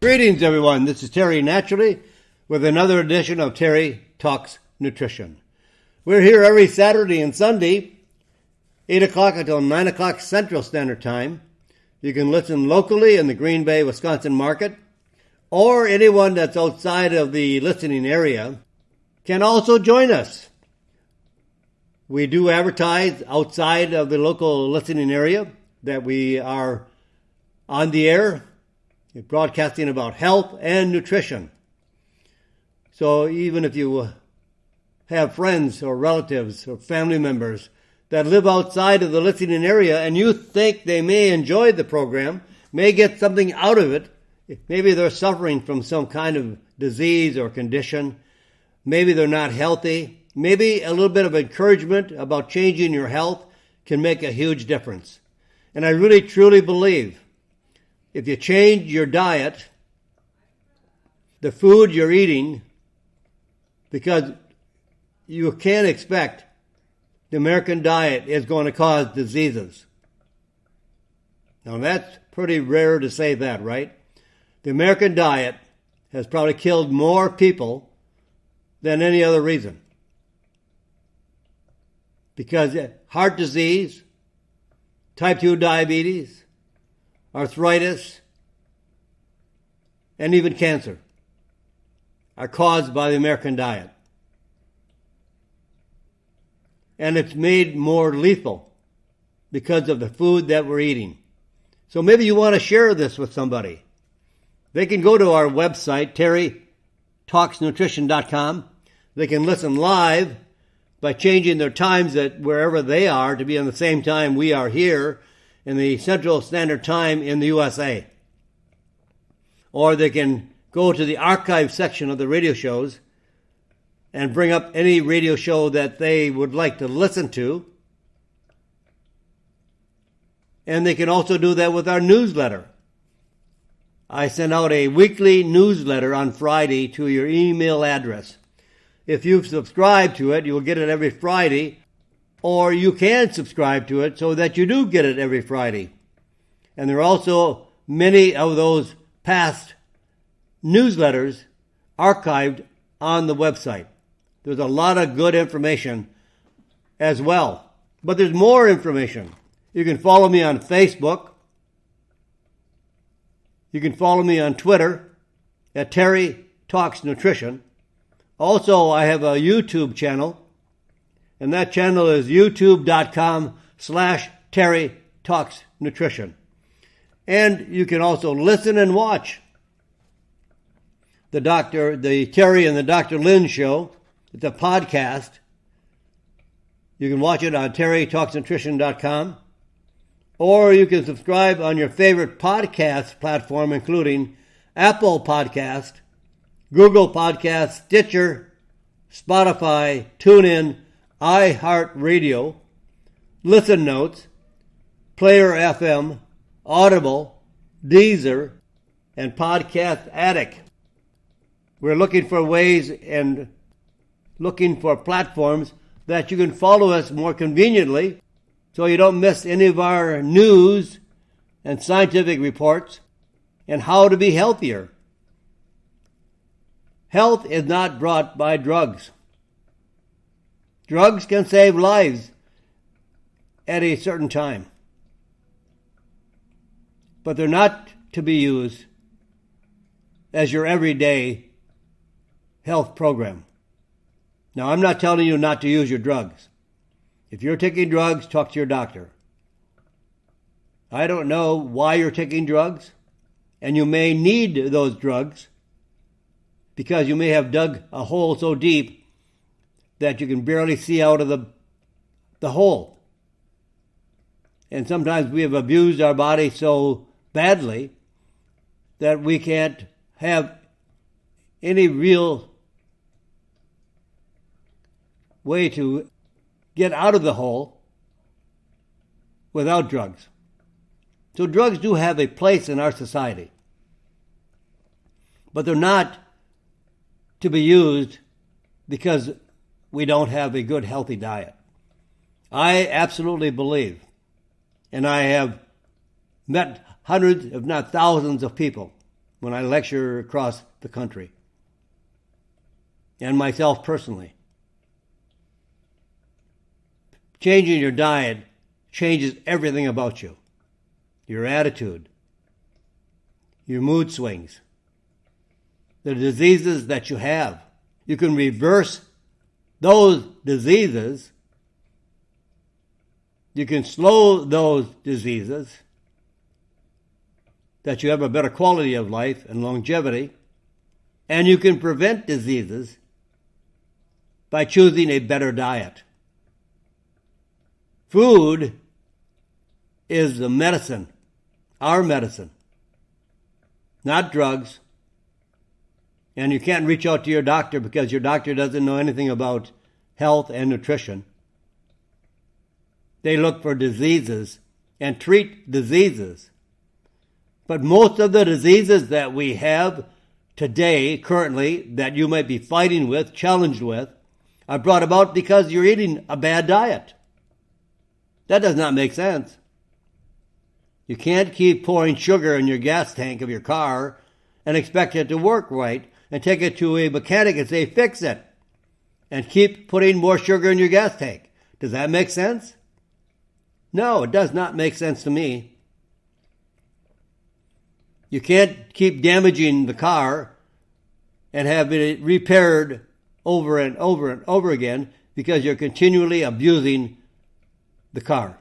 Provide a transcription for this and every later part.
Greetings, everyone. This is Terry Naturally with another edition of Terry Talks Nutrition. We're here every Saturday and Sunday, 8 o'clock until 9 o'clock Central Standard Time. You can listen locally in the Green Bay, Wisconsin market, or anyone that's outside of the listening area can also join us. We do advertise outside of the local listening area that we are on the air, broadcasting about health and nutrition. So even if you have friends or relatives or family members that live outside of the listening area and you think they may enjoy the program, may get something out of it, maybe they're suffering from some kind of disease or condition, maybe they're not healthy, maybe a little bit of encouragement about changing your health can make a huge difference. And I really truly believe if you change your diet, the food you're eating, because you can't expect the American diet is going to cause diseases. Now that's pretty rare to say that, right? The American diet has probably killed more people than any other reason. Because heart disease, type 2 diabetes, arthritis, and even cancer are caused by the American diet. And it's made more lethal because of the food that we're eating. So maybe you want to share this with somebody. They can go to our website, terrytalksnutrition.com. They can listen live by changing their times at wherever they are to be on the same time we are here in the Central Standard Time in the USA. Or they can go to the archive section of the radio shows and bring up any radio show that they would like to listen to. And they can also do that with our newsletter. I send out a weekly newsletter on Friday to your email address. If you've subscribed to it, you'll get it every Friday, or you can subscribe to it so that you do get it every Friday. And there are also many of those past newsletters archived on the website. There's a lot of good information as well. But there's more information. You can follow me on Facebook. You can follow me on Twitter at Terry Talks Nutrition. Also, I have a YouTube channel, and that channel is youtube.com/Terry Talks Nutrition. And you can also listen and watch the Terry and the Dr. Lynn show. It's a podcast. You can watch it on terrytalksnutrition.com, or you can subscribe on your favorite podcast platform, including Apple Podcast, Google Podcast, Stitcher, Spotify, TuneIn, iHeartRadio, Listen Notes, Player FM, Audible, Deezer, and Podcast Addict. We're looking for ways and looking for platforms that you can follow us more conveniently so you don't miss any of our news and scientific reports and how to be healthier. Health is not brought by drugs. Drugs can save lives at a certain time, but they're not to be used as your everyday health program. Now, I'm not telling you not to use your drugs. If you're taking drugs, talk to your doctor. I don't know why you're taking drugs, and you may need those drugs because you may have dug a hole so deep that you can barely see out of the hole. And sometimes we have abused our body so badly that we can't have any real way to get out of the hole without drugs. So drugs do have a place in our society, but they're not to be used because we don't have a good, healthy diet. I absolutely believe, and I have met hundreds, if not thousands of people when I lecture across the country, and myself personally. Changing your diet changes everything about you. Your attitude, your mood swings, the diseases that you have. You can reverse those diseases. You can slow those diseases, that you have a better quality of life and longevity, and you can prevent diseases by choosing a better diet. Food is the medicine, our medicine, not drugs. And you can't reach out to your doctor because your doctor doesn't know anything about health and nutrition. They look for diseases and treat diseases. But most of the diseases that we have today, currently, that you might be fighting with, challenged with, are brought about because you're eating a bad diet. That does not make sense. You can't keep pouring sugar in your gas tank of your car and expect it to work right and take it to a mechanic and say, fix it, and keep putting more sugar in your gas tank. Does that make sense? No, it does not make sense to me. You can't keep damaging the car and have it repaired over and over and over again because you're continually abusing the car.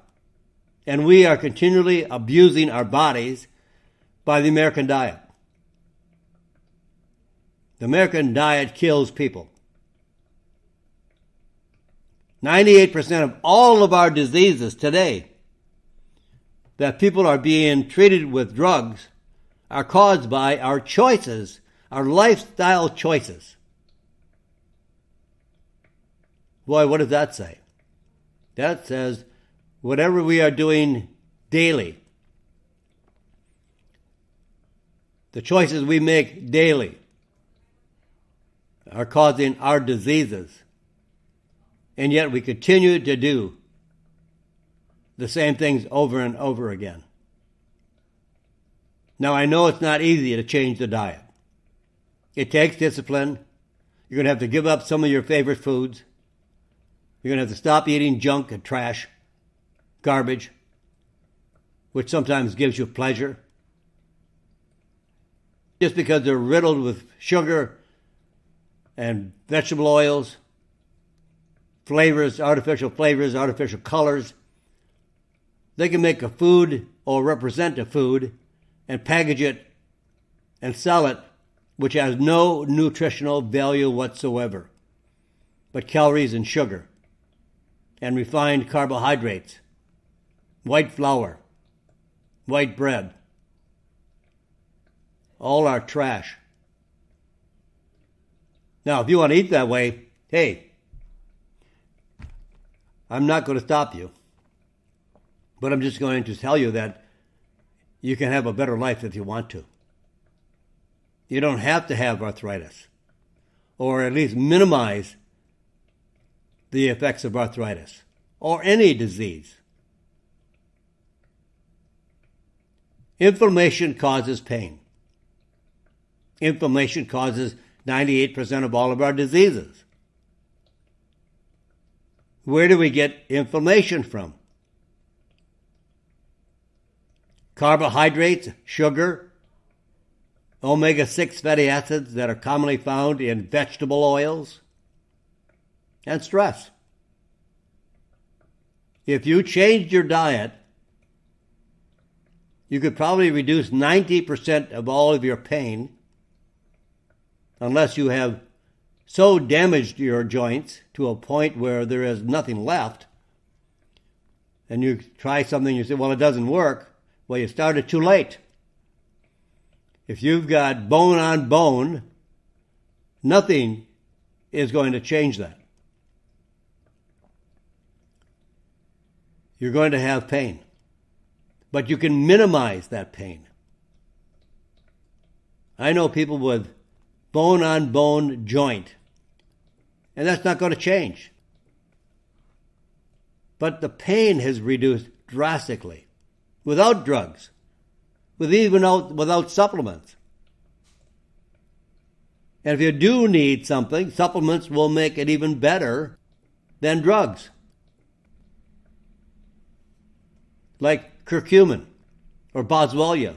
And we are continually abusing our bodies by the American diet. The American diet kills people. 98% of all of our diseases today that people are being treated with drugs are caused by our choices, our lifestyle choices. Boy, what does that say? That says whatever we are doing daily, the choices we make daily, are causing our diseases. And yet we continue to do the same things over and over again. Now, I know it's not easy to change the diet. It takes discipline. You're going to have to give up some of your favorite foods. You're going to have to stop eating junk and trash, garbage, which sometimes gives you pleasure. Just because they're riddled with sugar and vegetable oils, flavors, artificial colors. They can make a food or represent a food and package it and sell it, which has no nutritional value whatsoever, but calories and sugar and refined carbohydrates, white flour, white bread. All are trash. Now, if you want to eat that way, hey, I'm not going to stop you. But I'm just going to tell you that you can have a better life if you want to. You don't have to have arthritis, or at least minimize the effects of arthritis, or any disease. Inflammation causes pain. Inflammation causes 98% of all of our diseases. Where do we get inflammation from? Carbohydrates, sugar, omega-6 fatty acids that are commonly found in vegetable oils, and stress. If you changed your diet, you could probably reduce 90% of all of your pain, unless you have so damaged your joints to a point where there is nothing left, and you try something, you say, well, it doesn't work. Well, you started too late. If you've got bone on bone, nothing is going to change that. You're going to have pain, but you can minimize that pain. I know people with bone on bone joint, and that's not going to change. But the pain has reduced drastically without drugs, without supplements. And if you do need something, supplements will make it even better than drugs. Like curcumin or boswellia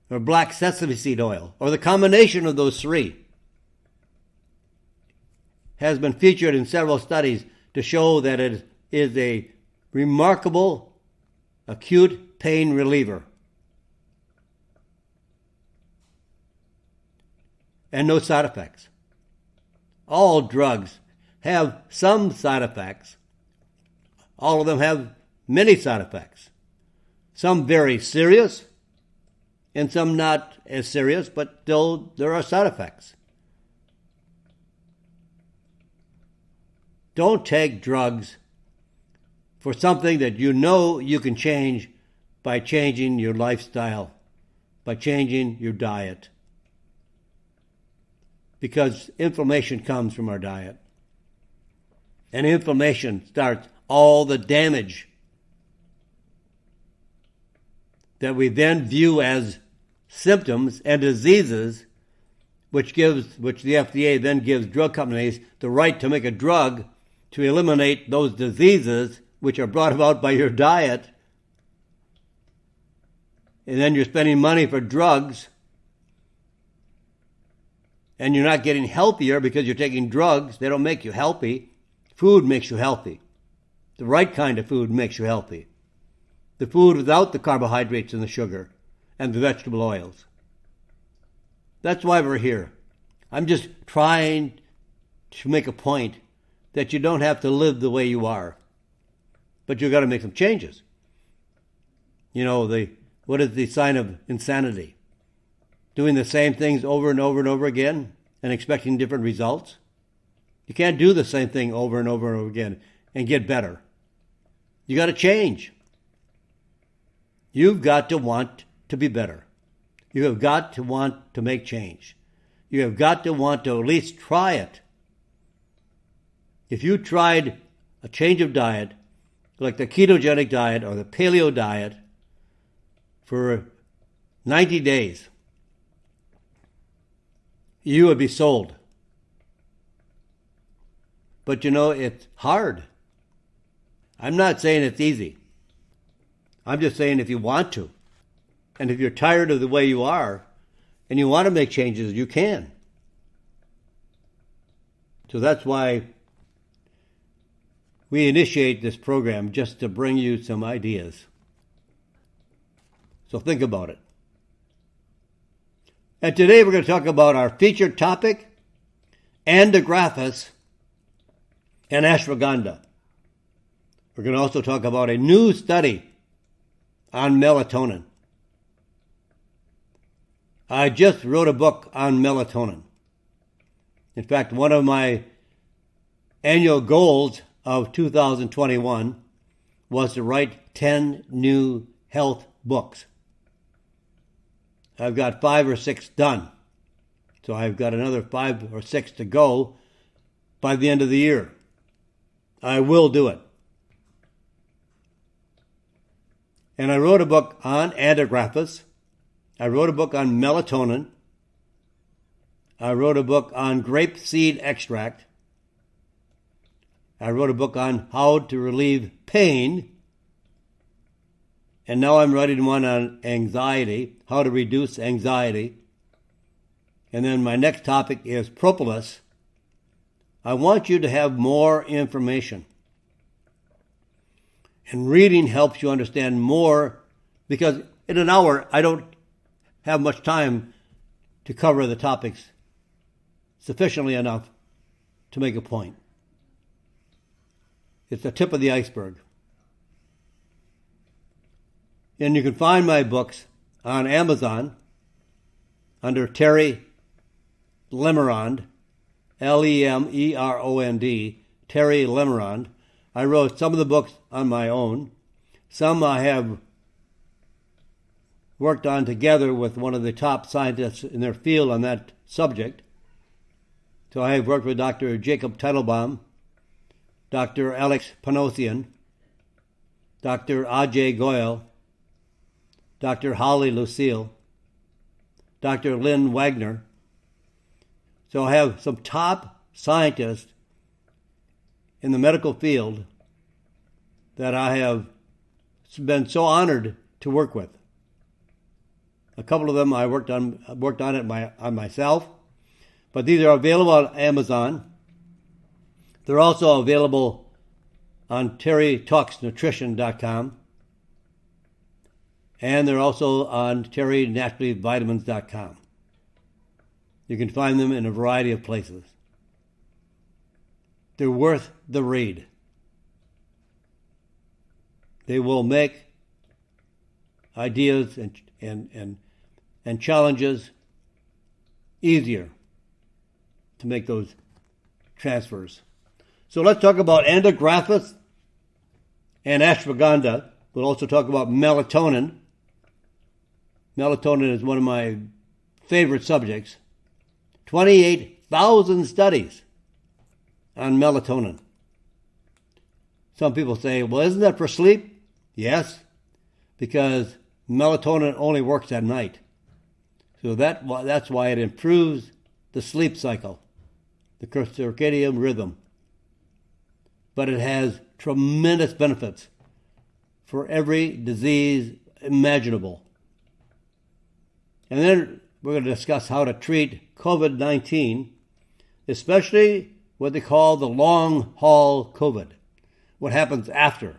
or black sesame seed oil, or the combination of those three, has been featured in several studies to show that it is a remarkable acute pain reliever. And no side effects. All drugs have some side effects. All of them have many side effects. Some very serious, and some not as serious, but still there are side effects. Don't take drugs for something that you know you can change by changing your lifestyle, by changing your diet. Because inflammation comes from our diet. And inflammation starts all the damage that we then view as symptoms and diseases, which the FDA then gives drug companies the right to make a drug to eliminate those diseases which are brought about by your diet. And then you're spending money for drugs, and you're not getting healthier because you're taking drugs. They don't make you healthy. Food makes you healthy. The right kind of food makes you healthy. The food without the carbohydrates and the sugar and the vegetable oils. That's why we're here. I'm just trying to make a point that you don't have to live the way you are, but you've got to make some changes. You know, what is the sign of insanity? Doing the same things over and over and over again and expecting different results? You can't do the same thing over and over and over again and get better. You got to change. You've got to want to be better. You have got to want to make change. You have got to want to at least try it. If you tried a change of diet, like the ketogenic diet or the paleo diet, for 90 days, you would be sold. But you know, it's hard. I'm not saying it's easy. I'm just saying if you want to, and if you're tired of the way you are, and you want to make changes, you can. So that's why we initiate this program, just to bring you some ideas. So think about it. And today we're going to talk about our featured topic, Andrographis and ashwagandha. We're going to also talk about a new study on melatonin. I just wrote a book on melatonin. In fact, one of my annual goals of 2021 was to write 10 new health books. I've got 5 or 6 done. So I've got another 5 or 6 to go by the end of the year. I will do it. And I wrote a book on Andrographis. I wrote a book on melatonin. I wrote a book on grapeseed extract. I wrote a book on how to relieve pain. And now I'm writing one on anxiety, how to reduce anxiety. And then my next topic is propolis. I want you to have more information. And reading helps you understand more, because in an hour I don't have much time to cover the topics sufficiently enough to make a point. It's the tip of the iceberg. And you can find my books on Amazon under Terry Lemerond, Lemerond, Terry Lemerond. I wrote some of the books on my own. Some I have worked on together with one of the top scientists in their field on that subject. So I have worked with Dr. Jacob Teitelbaum, Dr. Alex Panosian, Dr. Ajay Goyal, Dr. Holly Lucille, Dr. Lynn Wagner, So I have some top scientists in the medical field that I have been so honored to work with. A couple of them I worked on it myself, but these are available on Amazon. They're also available on TerryTalksNutrition.com, and they're also on TerryNaturallyVitamins.com. You can find them in a variety of places. They're worth the read. They will make ideas and challenges easier to make those transfers. So let's talk about Adaptogens and ashwagandha. We'll also talk about melatonin. Melatonin is one of my favorite subjects. 28,000 studies on melatonin. Some people say, well, isn't that for sleep? Yes, because melatonin only works at night. So that's why it improves the sleep cycle, the circadian rhythm. But it has tremendous benefits for every disease imaginable. And then we're going to discuss how to treat COVID-19, especially what they call the long-haul COVID, what happens after.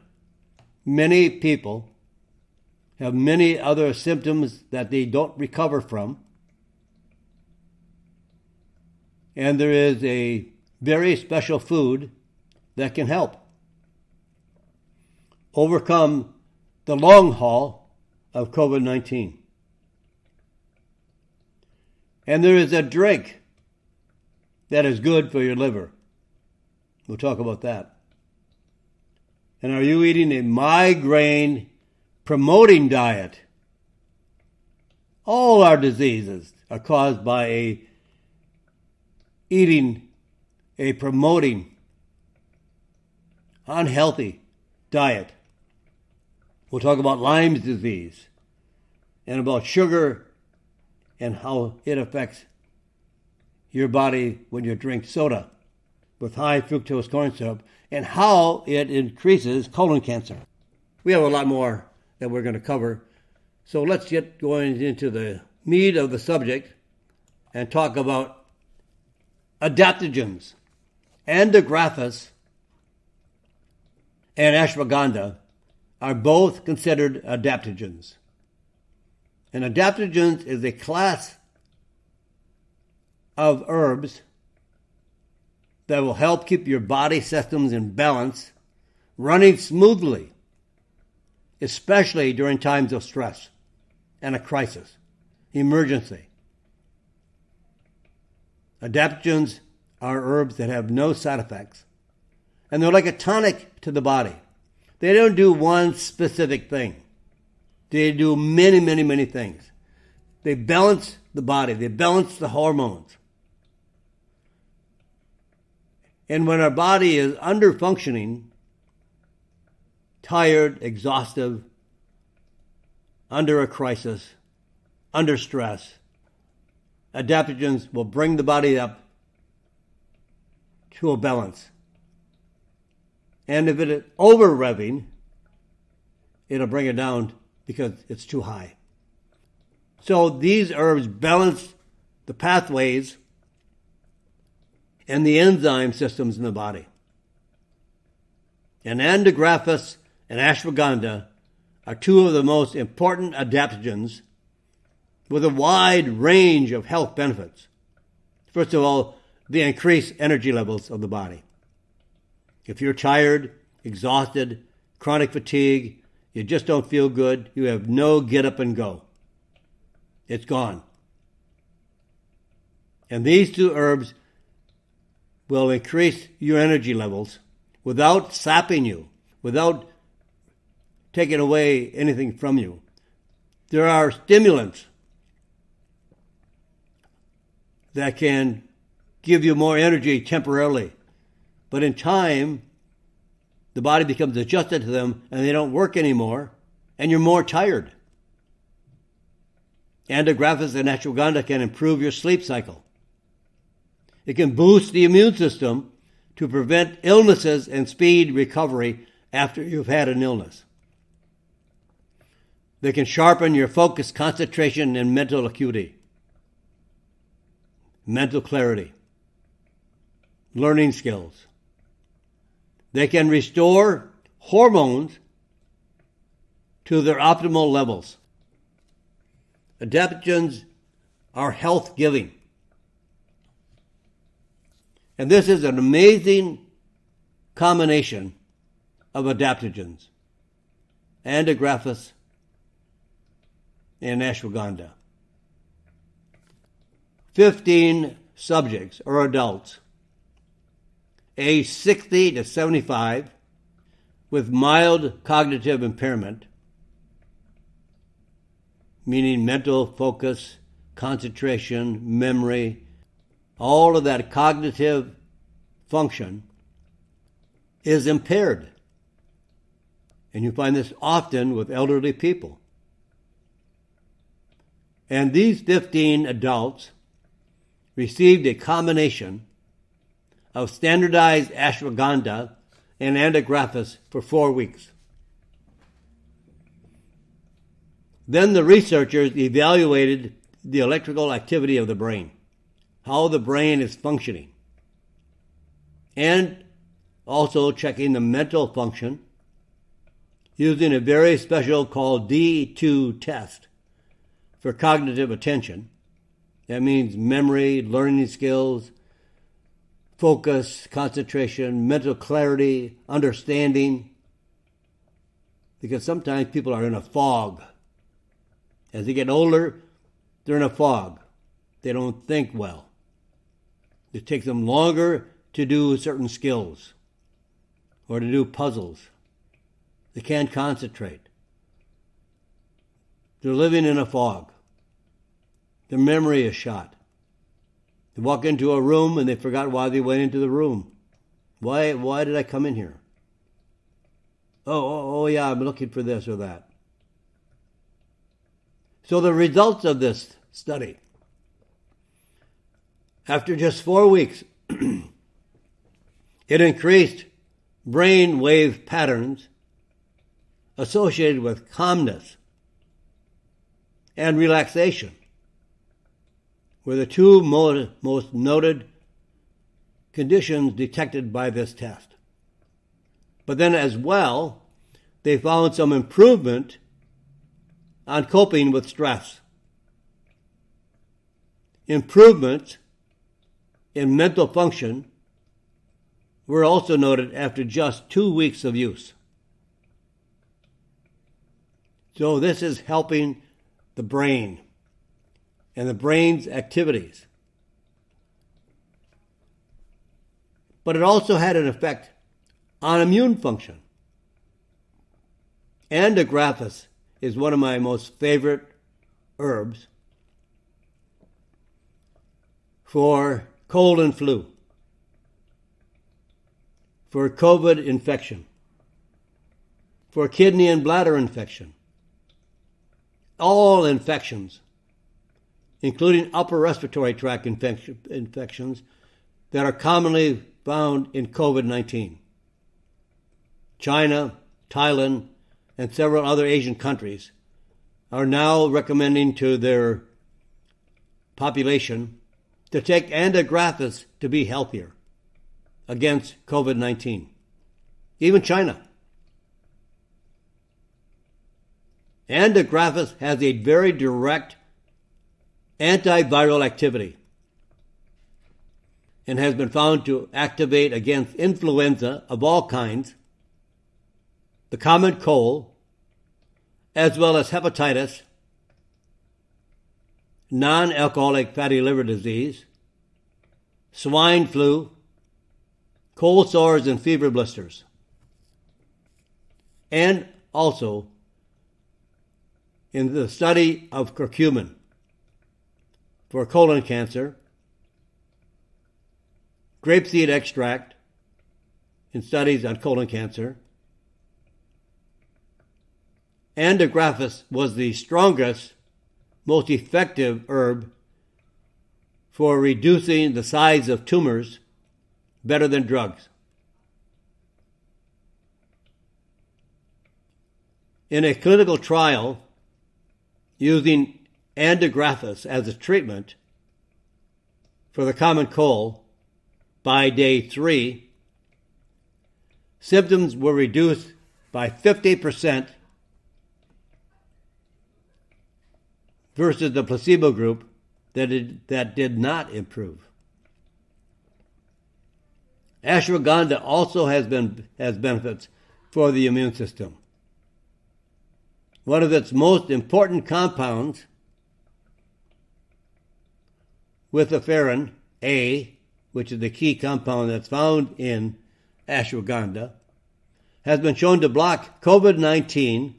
Many people have many other symptoms that they don't recover from. And there is a very special food that can help overcome the long haul of COVID-19. And there is a drink that is good for your liver. We'll talk about that. And are you eating a migraine-promoting diet? All our diseases are caused by eating a promoting, unhealthy diet. We'll talk about Lyme's disease and about sugar and how it affects your body when you drink soda with high fructose corn syrup and how it increases colon cancer. We have a lot more that we're going to cover. So let's get going into the meat of the subject and talk about adaptogens. Adaptogens and ashwagandha are both considered adaptogens. And adaptogens is a class of herbs that will help keep your body systems in balance, running smoothly, especially during times of stress and a crisis, emergency. Adaptogens are herbs that have no side effects, and they're like a tonic to the body. They don't do one specific thing. They do many, many, many things. They balance the body. They balance the hormones. And when our body is under-functioning, tired, exhaustive, under a crisis, under stress, adaptogens will bring the body up to a balance. And if it is over-revving, it'll bring it down because it's too high. So these herbs balance the pathways and the enzyme systems in the body. And Adaptogens and ashwagandha are two of the most important adaptogens with a wide range of health benefits. First of all, they increase energy levels of the body. If you're tired, exhausted, chronic fatigue, you just don't feel good, you have no get up and go. It's gone. And these two herbs will increase your energy levels without sapping you, without taking away anything from you. There are stimulants that can give you more energy temporarily, but in time, the body becomes adjusted to them and they don't work anymore, and you're more tired. Adaptogens and ashwagandha can improve your sleep cycle. It can boost the immune system to prevent illnesses and speed recovery after you've had an illness. They can sharpen your focus, concentration, and mental acuity, mental clarity, learning skills. They can restore hormones to their optimal levels. Adaptogens are health-giving. And this is an amazing combination of adaptogens, Antigraphis and ashwagandha. 15 subjects or adults, age 60 to 75, with mild cognitive impairment, meaning mental focus, concentration, memory, all of that cognitive function is impaired. And you find this often with elderly people. And these 15 adults received a combination of standardized ashwagandha and Antigraphis for 4 weeks. Then the researchers evaluated the electrical activity of the brain, how the brain is functioning, and also checking the mental function using a very special called D2 test for cognitive attention. That means memory, learning skills, focus, concentration, mental clarity, understanding. Because sometimes people are in a fog. As they get older, they're in a fog. They don't think well. It takes them longer to do certain skills or to do puzzles. They can't concentrate. They're living in a fog. Their memory is shot. They walk into a room and they forgot why they went into the room. Why did I come in here? Oh yeah, I'm looking for this or that. So the results of this study, after just 4 weeks, it increased brain wave patterns associated with calmness and relaxation, were the two most noted conditions detected by this test. But then as well, they found some improvement on coping with stress. Improvements in mental function were also noted after just 2 weeks of use. So this is helping the brain and the brain's activities. But it also had an effect on immune function. Antigraphis is one of my most favorite herbs for cold and flu, for COVID infection, for kidney and bladder infection, all infections, including upper respiratory tract infections that are commonly found in COVID-19. China, Thailand, and several other Asian countries are now recommending to their population to take Antigraphis to be healthier against COVID-19. Even China. Antigraphis has a very direct antiviral activity and has been found to activate against influenza of all kinds, the common cold, as well as hepatitis, non-alcoholic fatty liver disease, swine flu, cold sores and fever blisters, and also in the study of curcumin for colon cancer, grapeseed extract in studies on colon cancer. Antigraphis was the strongest, most effective herb for reducing the size of tumors better than drugs. In a clinical trial using antigraphis as a treatment for the common cold, by day 3, symptoms were reduced by 50% versus the placebo group that did not improve. Ashwagandha also has benefits for the immune system. One of its most important compounds, withaferin A, which is the key compound that's found in ashwagandha, has been shown to block COVID-19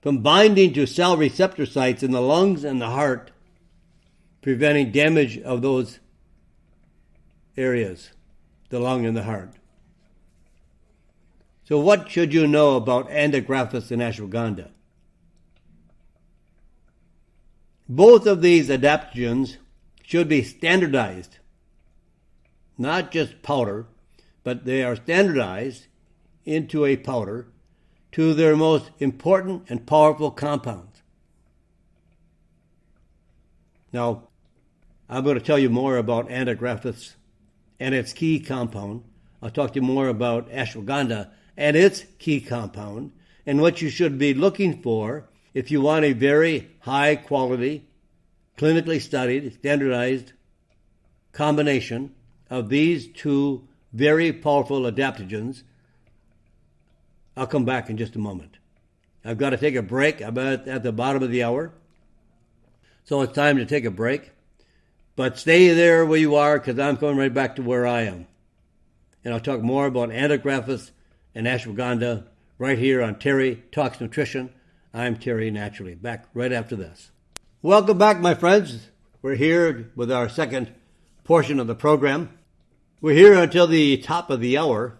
from binding to cell receptor sites in the lungs and the heart, preventing damage of those areas, the lung and the heart. So what should you know about antigraphis and ashwagandha? Both of these adaptogens should be standardized, not just powder, but they are standardized into a powder to their most important and powerful compounds. Now, I'm going to tell you more about antigraphis and its key compound. I'll talk to you more about ashwagandha and its key compound and what you should be looking for if you want a very high quality, clinically studied, standardized combination of these two very powerful adaptogens. I'll come back in just a moment. I've got to take a break. I'm at the bottom of the hour, so it's time to take a break. But stay there where you are, because I'm going right back to where I am. And I'll talk more about antigraphis and ashwagandha right here on Terry Talks Nutrition. I'm Terry Naturally, back right after this. Welcome back, my friends. We're here with our second portion of the program. We're here until the top of the hour.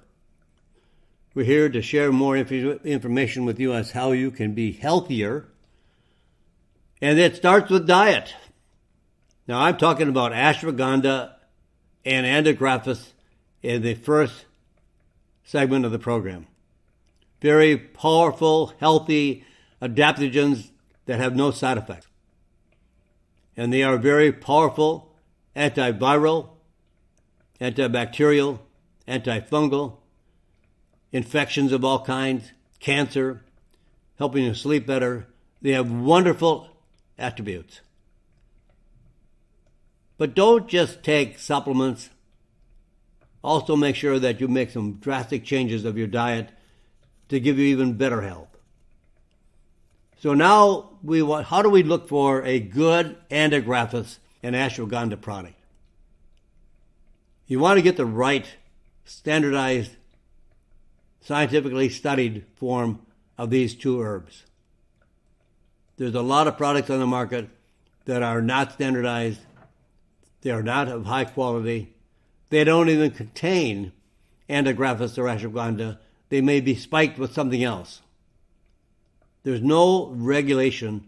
We're here to share more information with you as how you can be healthier. And it starts with diet. Now, I'm talking about ashwagandha and antigraphis in the first segment of the program. Very powerful, healthy adaptogens that have no side effects. And they are very powerful antiviral, antibacterial, antifungal, infections of all kinds, cancer, helping you sleep better. They have wonderful attributes. But don't just take supplements. Also make sure that you make some drastic changes of your diet to give you even better health. So now how do we look for a good antigraphis and ashwagandha product? You want to get the right standardized, scientifically studied form of these two herbs. There's a lot of products on the market that are not standardized. They are not of high quality. They don't even contain antigraphis or ashwagandha. They may be spiked with something else. There's no regulation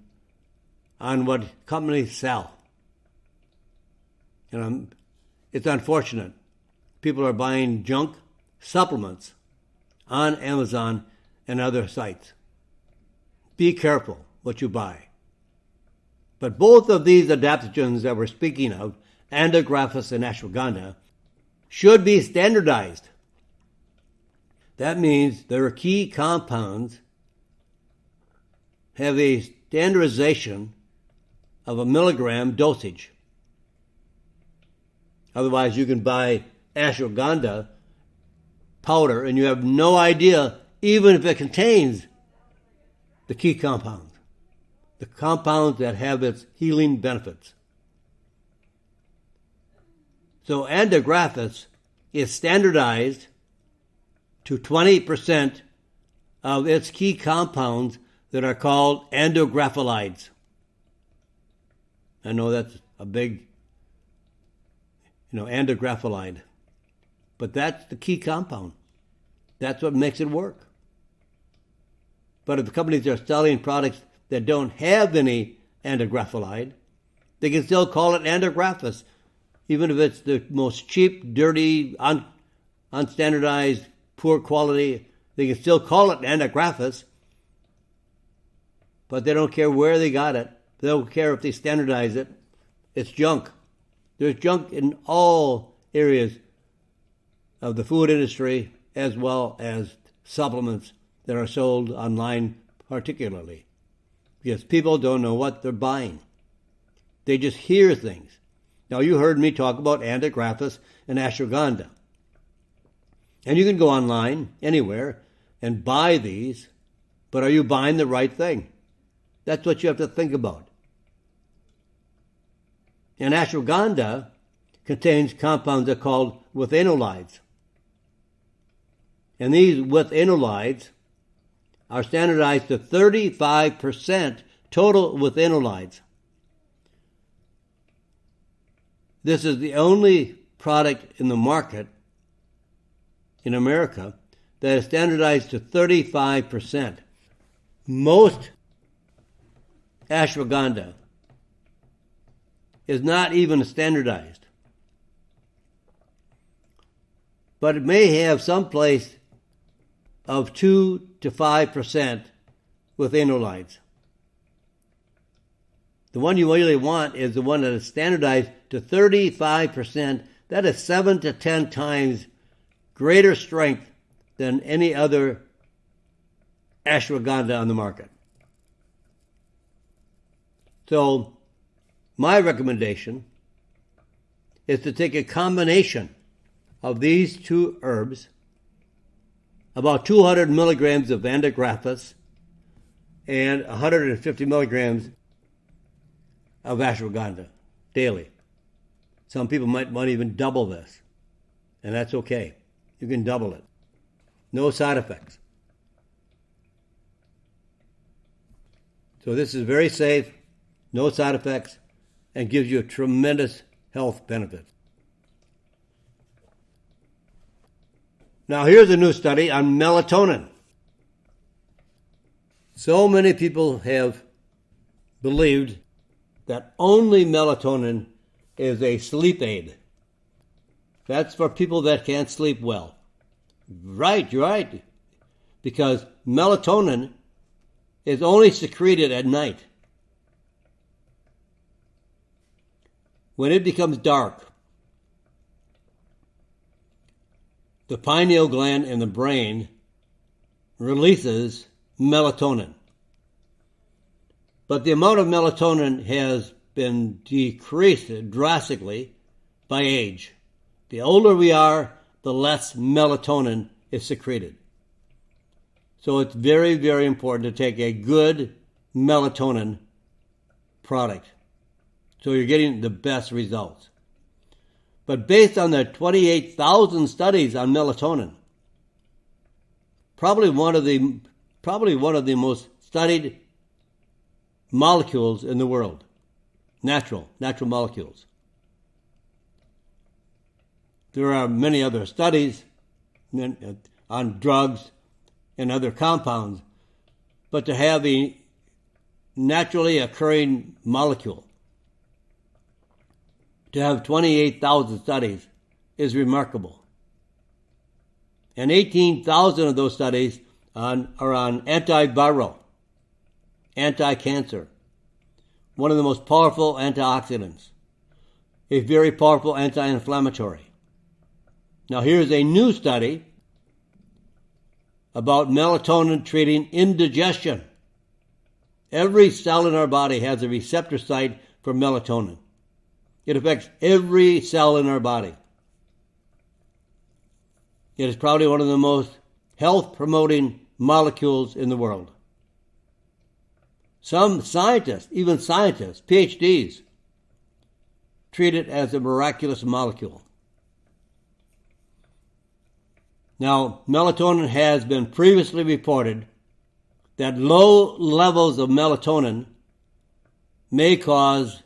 on what companies sell. It's unfortunate. People are buying junk supplements on Amazon and other sites. Be careful what you buy. But both of these adaptogens that we're speaking of, antigraphis and ashwagandha, should be standardized. That means their key compounds have a standardization of a milligram dosage. Otherwise, you can buy ashwagandha powder and you have no idea even if it contains the key compounds, the compounds that have its healing benefits. So antigraphis is standardized to 20% of its key compounds that are called endographolides. I know that's a big, endographolide. But that's the key compound. That's what makes it work. But if the companies are selling products that don't have any endographylide, They can still call it antigraphis, even if it's the most cheap, dirty, unstandardized, poor quality. They can still call it antigraphis, but they don't care where they got it. They don't care if they standardize it. It's junk. There's junk in all areas of the food industry as well as supplements that are sold online particularly, because people don't know what they're buying. They just hear things. Now, you heard me talk about antigraphis and ashwagandha. And you can go online anywhere and buy these, but are you buying the right thing? That's what you have to think about. And ashwagandha contains compounds that are called withanolides. And these withanolides are standardized to 35% total withanolides. This is the only product in the market in America that is standardized to 35%. Most ashwagandha is not even standardized, but it may have some place of 2 to 5% withanolides. The one you really want is the one that is standardized to 35%. That is 7 to 10 times greater strength than any other ashwagandha on the market. So, my recommendation is to take a combination of these two herbs, about 200 milligrams of antigraphis and 150 milligrams of ashwagandha daily. Some people might want to even double this, and that's okay. You can double it. No side effects. So this is very safe, no side effects, and gives you a tremendous health benefit. Now here's a new study on melatonin. So many people have believed that only melatonin is a sleep aid. That's for people that can't sleep well. Right, you're right. Because melatonin is only secreted at night. When it becomes dark, the pineal gland in the brain releases melatonin. But the amount of melatonin has been decreased drastically by age. The older we are, the less melatonin is secreted. So it's very, very important to take a good melatonin product, so you're getting the best results. But based on the 28,000 studies on melatonin, probably one of the most studied molecules in the world, natural molecules. There are many other studies on drugs and other compounds, but to have a naturally occurring molecule, to have 28,000 studies is remarkable. And 18,000 of those studies are on antiviral, anti-cancer, one of the most powerful antioxidants, a very powerful anti-inflammatory. Now here's a new study about melatonin treating indigestion. Every cell in our body has a receptor site for melatonin. It affects every cell in our body. It is probably one of the most health-promoting molecules in the world. Some scientists, even scientists, PhDs, treat it as a miraculous molecule. Now, melatonin has been previously reported that low levels of melatonin may cause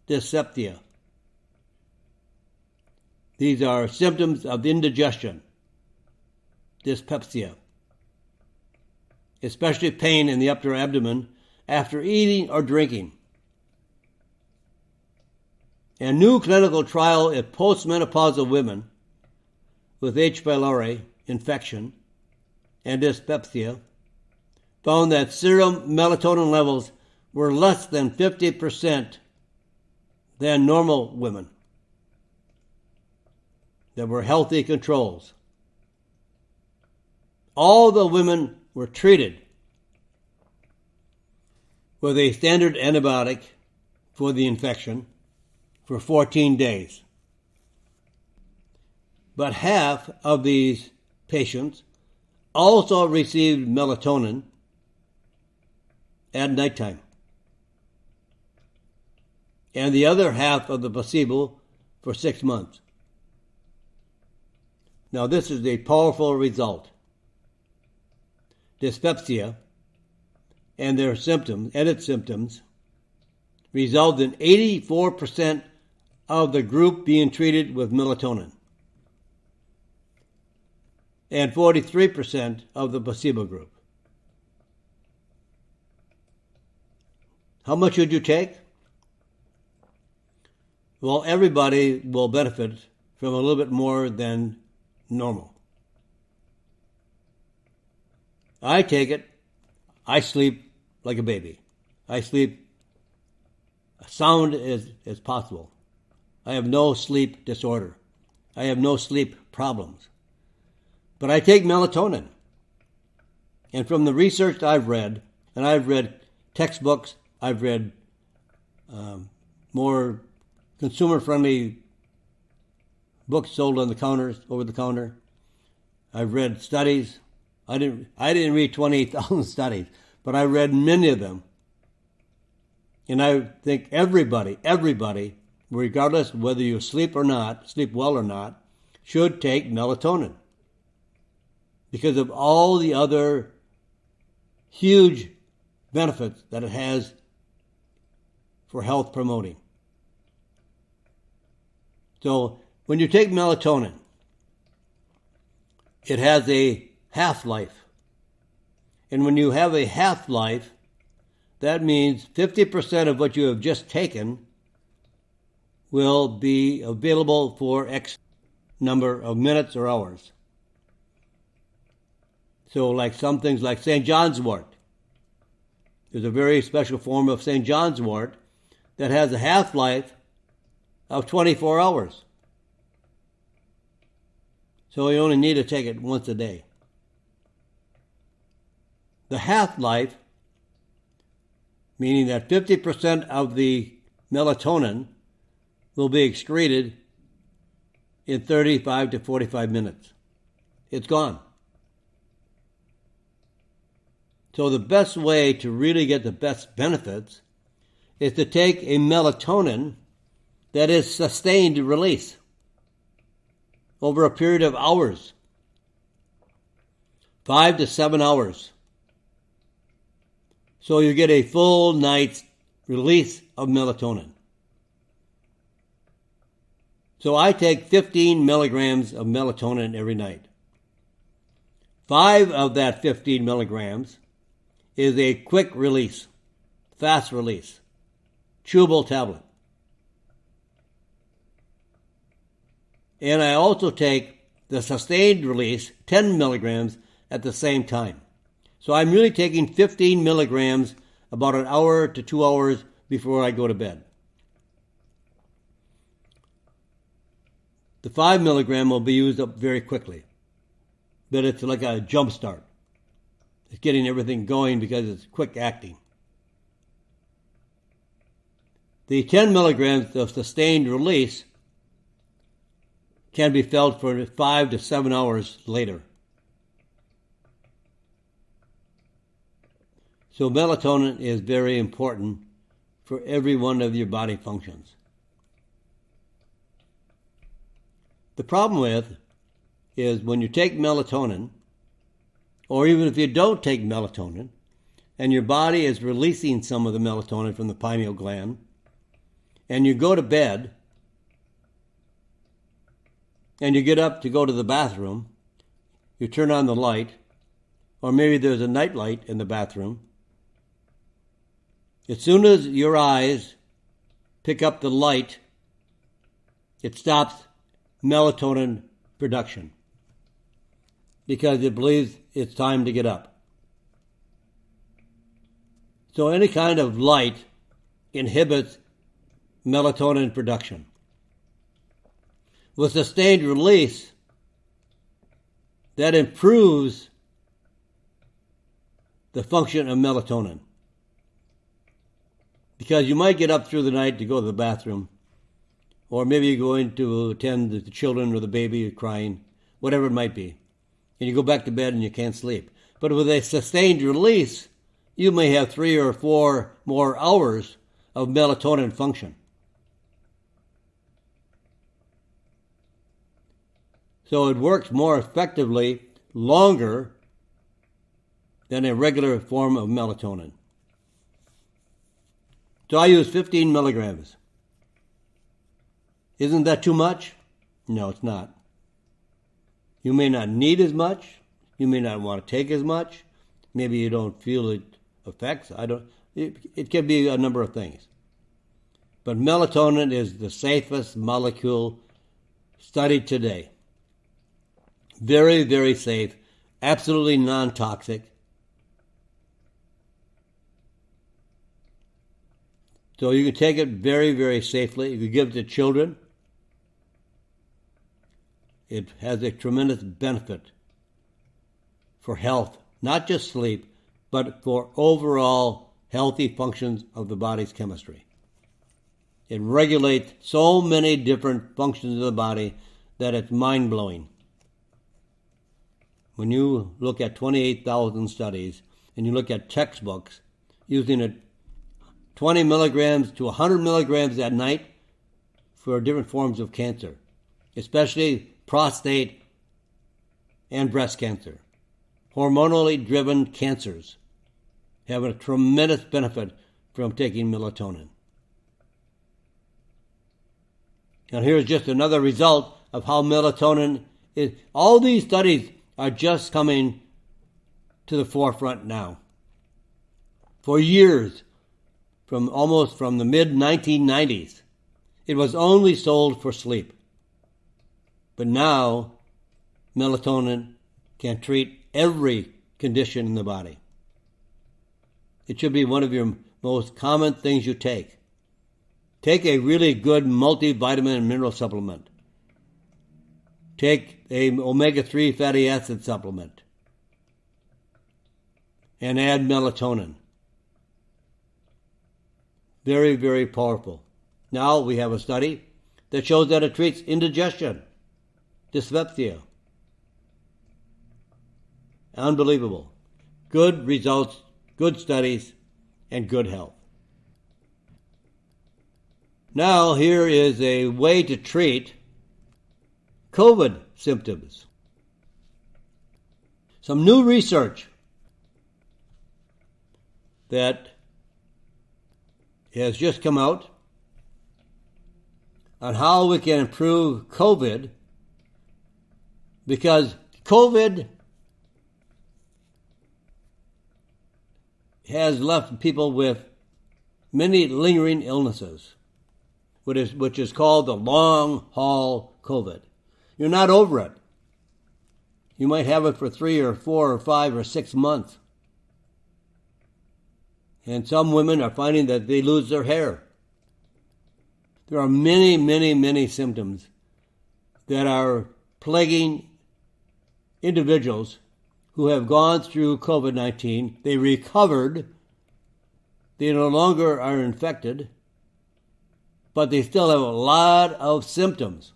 dyspepsia. These are symptoms of indigestion, dyspepsia, especially pain in the upper abdomen after eating or drinking. A new clinical trial in postmenopausal women with H. pylori infection and dyspepsia found that serum melatonin levels were less than 50% than normal women that were healthy controls. All the women were treated with a standard antibiotic for the infection for 14 days. But half of these patients also received melatonin at nighttime, and the other half of the placebo for 6 months. Now, this is a powerful result. Dyspepsia and its symptoms, resulted in 84% of the group being treated with melatonin and 43% of the placebo group. How much should you take? Well, everybody will benefit from a little bit more than normal. I take it. I sleep like a baby. I sleep as sound as possible. I have no sleep disorder. I have no sleep problems. But I take melatonin. And from the research I've read, and I've read textbooks, I've read more consumer-friendly books sold on the counters, over the counter. I've read studies. I didn't read 28,000 studies, but I read many of them. And I think everybody, regardless of whether you sleep well or not, should take melatonin because of all the other huge benefits that it has for health promoting. So when you take melatonin, it has a half-life. And when you have a half-life, that means 50% of what you have just taken will be available for X number of minutes or hours. So like some things like St. John's wort. There's a very special form of St. John's wort that has a half-life of 24 hours. So you only need to take it once a day. The half-life, meaning that 50% of the melatonin will be excreted in 35 to 45 minutes. It's gone. So the best way to really get the best benefits is to take a melatonin that is sustained release over a period of hours, 5 to 7 hours. So you get a full night's release of melatonin. So I take 15 milligrams of melatonin every night. 5 of that 15 milligrams is a quick release, fast release, chewable tablet. And I also take the sustained release, 10 milligrams, at the same time. So I'm really taking 15 milligrams about an hour to 2 hours before I go to bed. The 5 milligram will be used up very quickly, but it's like a jump start. It's getting everything going because it's quick acting. The 10 milligrams of sustained release can be felt for 5 to 7 hours later. So melatonin is very important for every one of your body functions. The problem with is when you take melatonin, or even if you don't take melatonin, and your body is releasing some of the melatonin from the pineal gland, and you go to bed, and you get up to go to the bathroom, you turn on the light, or maybe there's a night light in the bathroom. As soon as your eyes pick up the light it stops melatonin production because it believes it's time to get up. So any kind of light inhibits melatonin production. With sustained release, that improves the function of melatonin. Because you might get up through the night to go to the bathroom, or maybe you go in to attend the children or the baby crying, whatever it might be, and you go back to bed and you can't sleep. But with a sustained release, you may have 3 or 4 more hours of melatonin function. So it works more effectively longer than a regular form of melatonin. So I use 15 milligrams. Isn't that too much? No, it's not. You may not need as much. You may not want to take as much. Maybe you don't feel it affects. It can be a number of things. But melatonin is the safest molecule studied today. Very, very safe, absolutely non-toxic. So you can take it very, very safely. You can give it to children. It has a tremendous benefit for health, not just sleep, but for overall healthy functions of the body's chemistry. It regulates so many different functions of the body that it's mind-blowing. When you look at 28,000 studies and you look at textbooks using it 20 milligrams to 100 milligrams at night for different forms of cancer, especially prostate and breast cancer. Hormonally driven cancers have a tremendous benefit from taking melatonin. And here's just another result of how melatonin is. All these studies are just coming to the forefront now. For years, from the mid-1990s, it was only sold for sleep. But now, melatonin can treat every condition in the body. It should be one of your most common things you take. Take a really good multivitamin and mineral supplement. Take a omega-3 fatty acid supplement. And add melatonin. Very, very powerful. Now we have a study that shows that it treats indigestion, dyspepsia. Unbelievable. Good results, good studies, and good health. Now here is a way to treat COVID symptoms. Some new research that has just come out on how we can improve COVID, because COVID has left people with many lingering illnesses, which is called the long haul COVID. You're not over it. You might have it for 3 or 4 or 5 or 6 months. And some women are finding that they lose their hair. There are many, many, many symptoms that are plaguing individuals who have gone through COVID-19. They recovered. They no longer are infected, but they still have a lot of symptoms.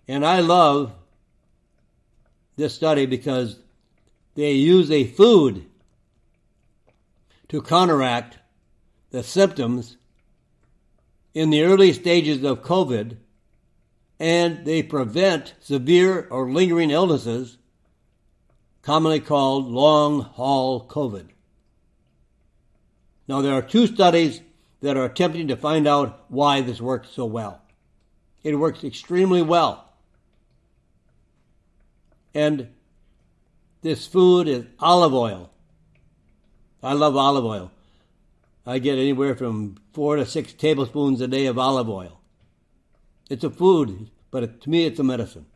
And I love this study because they use a food to counteract the symptoms in the early stages of COVID, and they prevent severe or lingering illnesses, commonly called long-haul COVID. Now, there are 2 studies that are attempting to find out why this works so well. It works extremely well. And this food is olive oil. I love olive oil. I get anywhere from 4 to 6 tablespoons a day of olive oil. It's a food, but to me it's a medicine.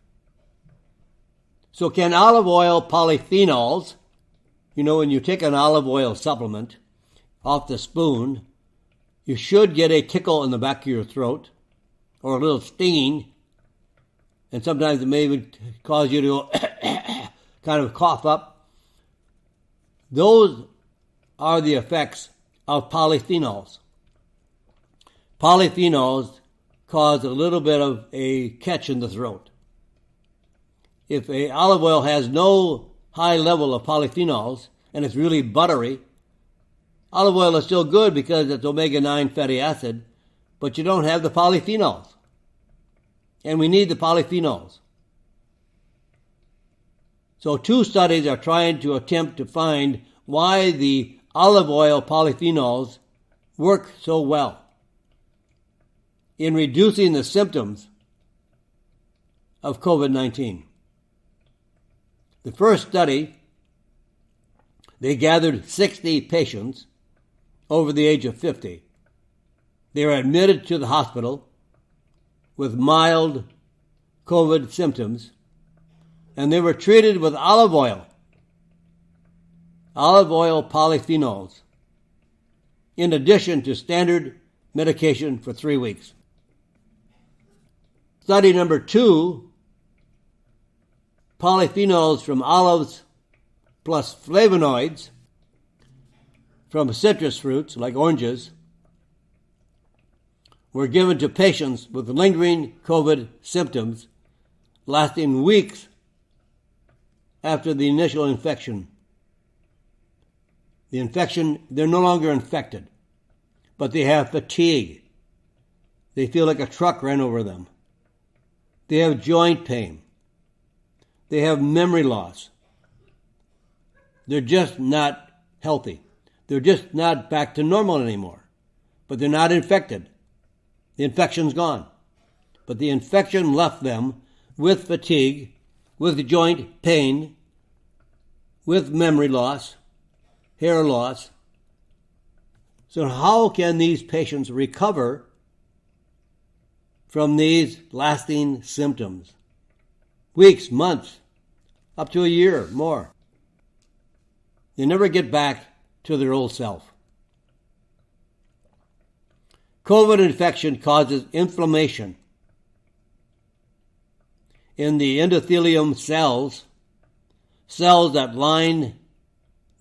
So can olive oil polyphenols, when you take an olive oil supplement off the spoon, you should get a tickle in the back of your throat or a little stinging, and sometimes it may even cause you to go kind of cough up. Those are the effects of polyphenols. Polyphenols cause a little bit of a catch in the throat. If a olive oil has no high level of polyphenols and it's really buttery, olive oil is still good because it's omega-9 fatty acid, but you don't have the polyphenols. And we need the polyphenols. So 2 studies are trying to attempt to find why the olive oil polyphenols work so well in reducing the symptoms of COVID-19. The first study, they gathered 60 patients over the age of 50. They were admitted to the hospital with mild COVID symptoms, and they were treated with olive oil polyphenols, in addition to standard medication for 3 weeks. Study number 2, polyphenols from olives plus flavonoids from citrus fruits like oranges were given to patients with lingering COVID symptoms lasting weeks after the initial infection. The infection, they're no longer infected, but they have fatigue. They feel like a truck ran over them. They have joint pain. They have memory loss. They're just not healthy. They're just not back to normal anymore. But they're not infected. The infection's gone. But the infection left them with fatigue, with joint pain, with memory loss, hair loss. So how can these patients recover from these lasting symptoms? Weeks, months, up to a year, more. They never get back to their old self. COVID infection causes inflammation in the endothelium cells that line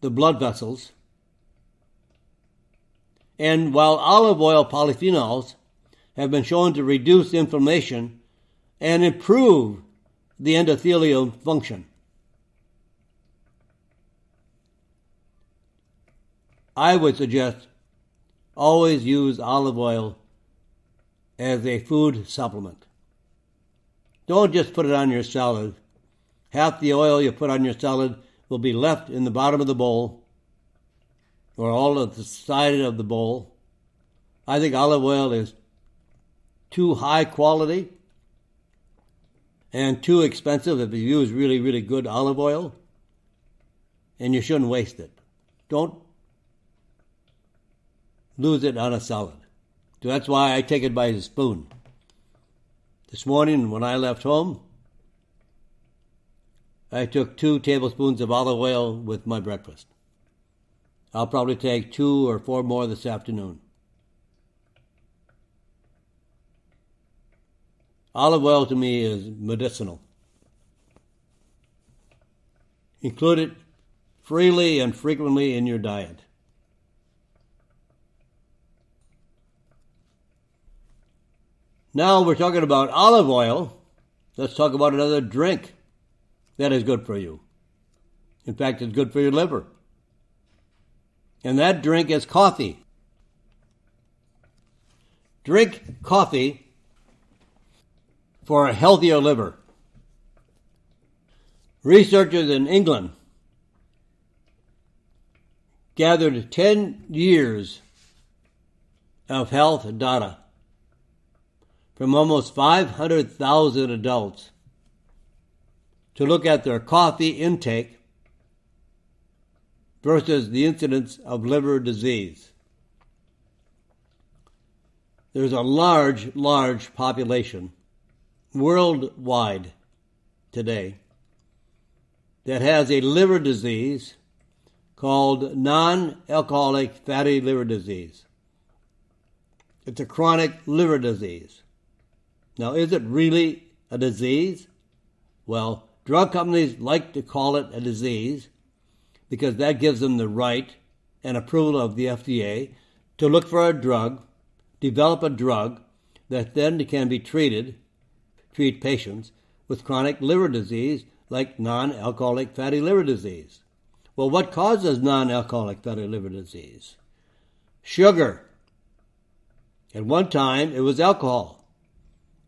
the blood vessels. And while olive oil polyphenols have been shown to reduce inflammation and improve the endothelium function, I would suggest always use olive oil as a food supplement. Don't just put it on your salad. Half the oil you put on your salad will be left in the bottom of the bowl or all of the side of the bowl. I think olive oil is too high quality and too expensive if you use really, really good olive oil, and you shouldn't waste it. Don't lose it on a salad. So that's why I take it by the spoon. This morning when I left home, I took 2 tablespoons of olive oil with my breakfast. I'll probably take 2 or 4 more this afternoon. Olive oil to me is medicinal. Include it freely and frequently in your diet. Now we're talking about olive oil. Let's talk about another drink that is good for you. In fact, it's good for your liver. And that drink is coffee. Drink coffee for a healthier liver. Researchers in England gathered 10 years of health data from almost 500,000 adults to look at their coffee intake versus the incidence of liver disease. there's a large population worldwide today that has a liver disease called non-alcoholic fatty liver disease. It's a chronic liver disease. Now, is it really a disease? Well, drug companies like to call it a disease because that gives them the right and approval of the FDA to look for a drug, develop a drug that then can be treat patients with chronic liver disease like non-alcoholic fatty liver disease. Well, what causes non-alcoholic fatty liver disease? Sugar. At one time, it was alcohol.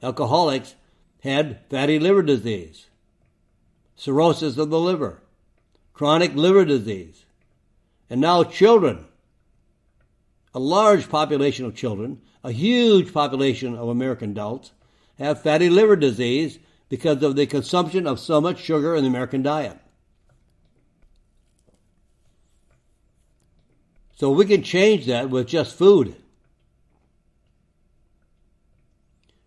Alcoholics had fatty liver disease, cirrhosis of the liver, chronic liver disease. And now children, a large population of children, a huge population of American adults, have fatty liver disease because of the consumption of so much sugar in the American diet. So we can change that with just food.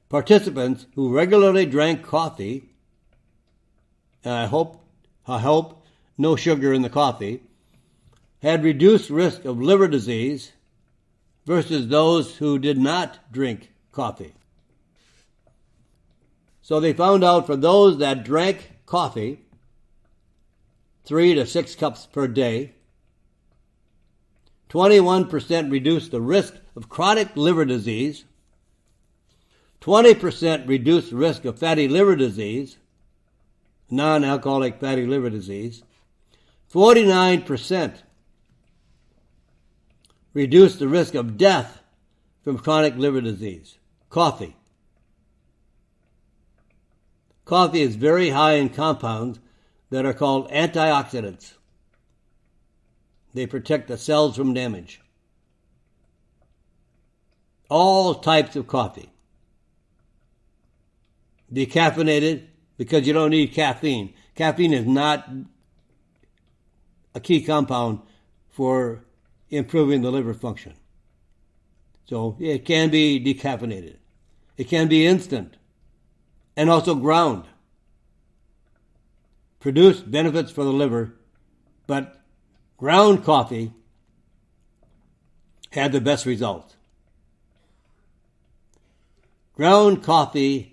Participants who regularly drank coffee, and I hope no sugar in the coffee, had reduced risk of liver disease versus those who did not drink coffee. So they found out for those that drank coffee 3 to 6 cups per day, 21% reduced the risk of chronic liver disease, 20% reduced risk of fatty liver disease, non-alcoholic fatty liver disease, 49% reduced the risk of death from chronic liver disease. Coffee. Coffee is very high in compounds that are called antioxidants. They protect the cells from damage. All types of coffee. Decaffeinated, because you don't need caffeine. Caffeine is not a key compound for improving the liver function. So it can be decaffeinated. It can be instant and also ground. Produce benefits for the liver, but ground coffee had the best results. Ground coffee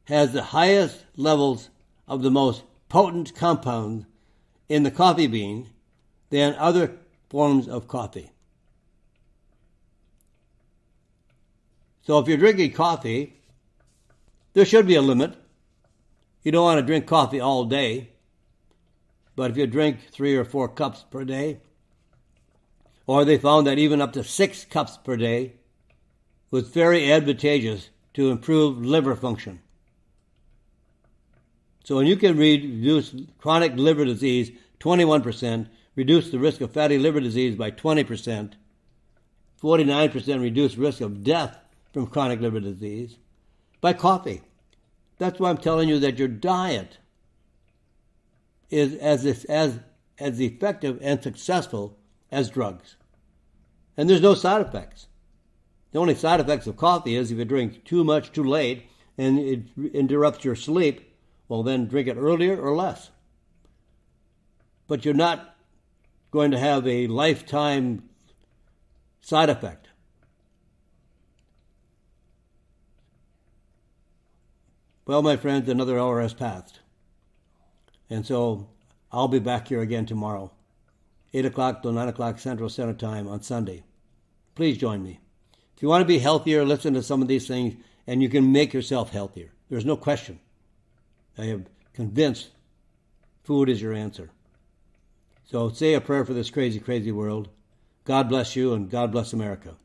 has the highest levels of the most potent compounds in the coffee bean than other forms of coffee. So if you're drinking coffee, there should be a limit. You don't want to drink coffee all day, but if you drink 3 or 4 cups per day, or they found that even up to 6 cups per day was very advantageous to improve liver function. So when you can reduce chronic liver disease 21%, reduce the risk of fatty liver disease by 20%, 49% reduce risk of death from chronic liver disease by coffee. That's why I'm telling you that your diet is as effective and successful as drugs. And there's no side effects. The only side effects of coffee is if you drink too much too late and it interrupts your sleep, well then drink it earlier or less. But you're not going to have a lifetime side effect. Well, my friends, another hour has passed. And so I'll be back here again tomorrow, 8 o'clock to 9 o'clock Central Standard Time on Sunday. Please join me. If you want to be healthier, listen to some of these things, and you can make yourself healthier. There's no question. I am convinced food is your answer. So say a prayer for this crazy, crazy world. God bless you, and God bless America.